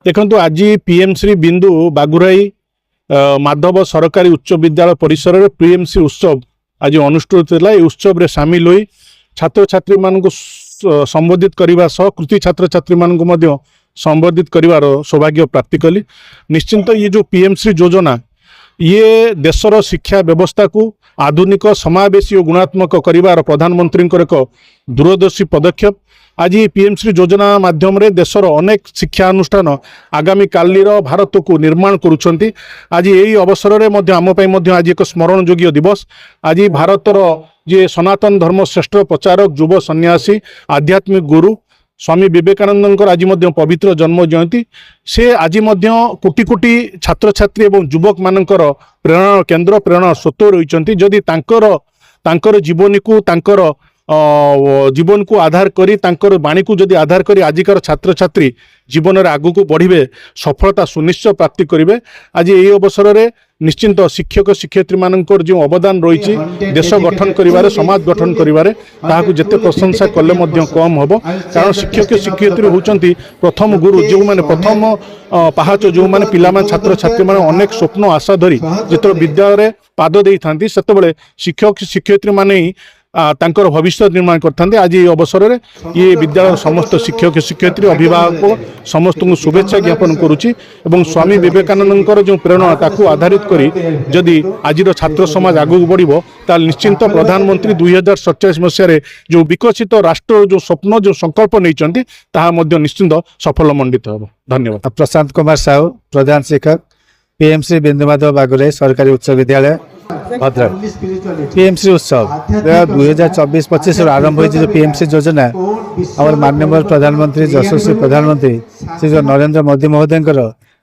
देखो आज पीएमसी बिंदु बागुराई माधव सरकारी उच्च विद्यालय परिसर में पीएमसी उत्सव आज अनुष्ठित होता है। उत्सव रे शामिल हुई छात्र छात्री मान संबोधित करने सह कृति छात्र छात्री मान संबोधित कर सौभाग्य प्राप्ति कली। निश्चिंत ये जो पीएमसी योजना ये देशर शिक्षा व्यवस्था को आधुनिक समावेशी और गुणात्मक कर प्रधानमंत्री एक दूरदर्शी पदक्षेप। आज पीएमसी योजना माध्यम रे देशर अनेक शिक्षा अनुष्ठान आगामी कालीर भारत को निर्माण करुछंती। आज यही अवसर में आम आज एक स्मरण योग्य दिवस। आज भारतर जे सनातन धर्म श्रेष्ठ प्रचारक युव सन्यासी आध्यात्मिक गुरु स्वामी विवेकानंद आज पवित्र जन्म जयंती। से आज कोटि कोटि छात्र छात्री एवं युवक मानकर प्रेरणा केन्द्र प्रेरणा स्रोत रही। जदि तांकर जीवन को जीवन को आधार करी तांकर बाणी को जदि आधार करी आजिकार छात्र छात्री जीवन में आगू को बढ़े सफलता सुनिश्चित प्राप्ति करेंगे। आज यही अवसर में निश्चिंत शिक्षक शिक्षयित्री मानकर जो अवदान रही देश गठन करिवारे समाज गठन करिवारे ताहाकु जेते प्रशंसा कले मध्य कम होबो। कारण शिक्षक शिक्षयित्री होचंती प्रथम गुरु जो माने प्रथम पाहाच जो माने पिला माने छात्र छात्री माने अनेक स्वप्न आशा धरी जेतो विद्यालय पाद देई थांती सेतेबेले शिक्षक शिक्षयित्री माने ही तांकर भविष्य निर्माण करते। आज ये अवसर में ये विद्यालय समस्त शिक्षक शिक्षयित्री अभिभावक समस्त को शुभेच्छा ज्ञापन करुच्ची। स्वामी विवेकानंद जो प्रेरणा ताकू आधारित करी जदि आज छात्र समाज आगू बढ़ो ताल निश्चिंत प्रधानमंत्री 2047 मसीह जो विकसित राष्ट्र जो स्वप्न जो संकल्प नहीं निश्चिंत सफल मंडित हो। धन्यवाद। प्रशांत कुमार साहू प्रधान शिक्षक पीएमसी बिंदु माधव बागुराई सरकारी उच्च विद्यालय भद्रक। पीएमसी उत्सव 2024-25 आरंभ हुई जो पीएमसी योजना और माननीय प्रधानमंत्री यशस्वी प्रधानमंत्री श्री जो नरेंद्र मोदी महोदय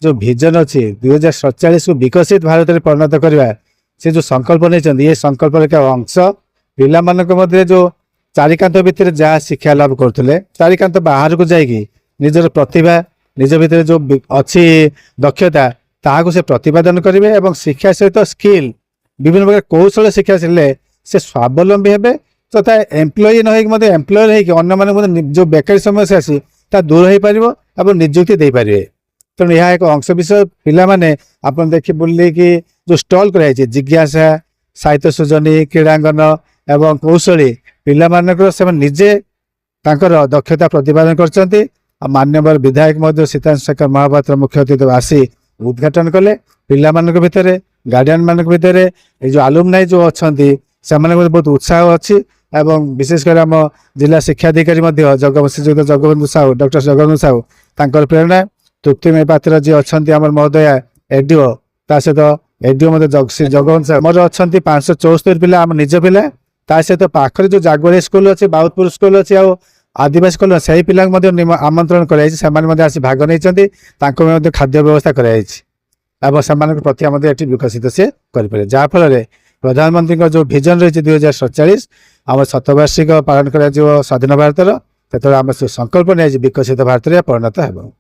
जो विजन अच्छी 2047 को विकसित भारत में परिणत करवा से जो संकल्प नहीं ये संकल्प एक अंश पिला मध्य जो चारिकांत भितर जहाँ शिक्षा लाभ करते चारिकांत बाहर को जाकि निजर प्रतिभा निज भितर जो अच्छी दक्षता ताकू से प्रतिपादन करेंगे और शिक्षा सहित स्किल विभिन्न प्रकार कौशल शिक्षा शिखले से स्वावलम्बी हे तथा एम्प्लॉय न हो एम्प्लॉयर होने जो बेकारी समस्या आसी ता दूर हो पार और निजुक्ति दे पारे। तेणु यह एक अंश विषय पिलाने आप देखी बुले कि जो स्टल कराई जिज्ञासा साहित्य सृजनी क्रीड़ांगन एवं कौशली पिला से निजे दक्षता प्रतिपादन कर मान्यवर विधायक सीतांशु शेखर महापात्र मुख्य अतिथि आसी उद्घाटन कले। पिला भितर गार्डियन मान भितर ये जो आलुमनाई जो अच्छा से बहुत उत्साह अच्छी एवं विशेषकर आम जिला शिक्षा अधिकारी श्रीजुक्त जगबंधु साहू डॉक्टर जगबंधु साहू तांकर प्रेरणा तृप्तिमय पात्र जी अच्छा आम महोदया एडीओ ता सहित एडीओ श्री जगबंधु साहू मोर अच्छा 574 पिला आम निज पिला ता सहित पाखरे जो जागोरी स्कूल अच्छे बाउतपुर स्कूल अच्छे आ आदिवासी स्कूल से पिला आमंत्रण कर भाग नहीं खाद्य व्यवस्था कराई प्रति विकसित से करें जहाँफल प्रधानमंत्री जो विजन रही 2047 आम शतवार्षिक पालन कर स्वाधीन भारतर से संकल्प नहीं विकसित भारत में परिणत हो।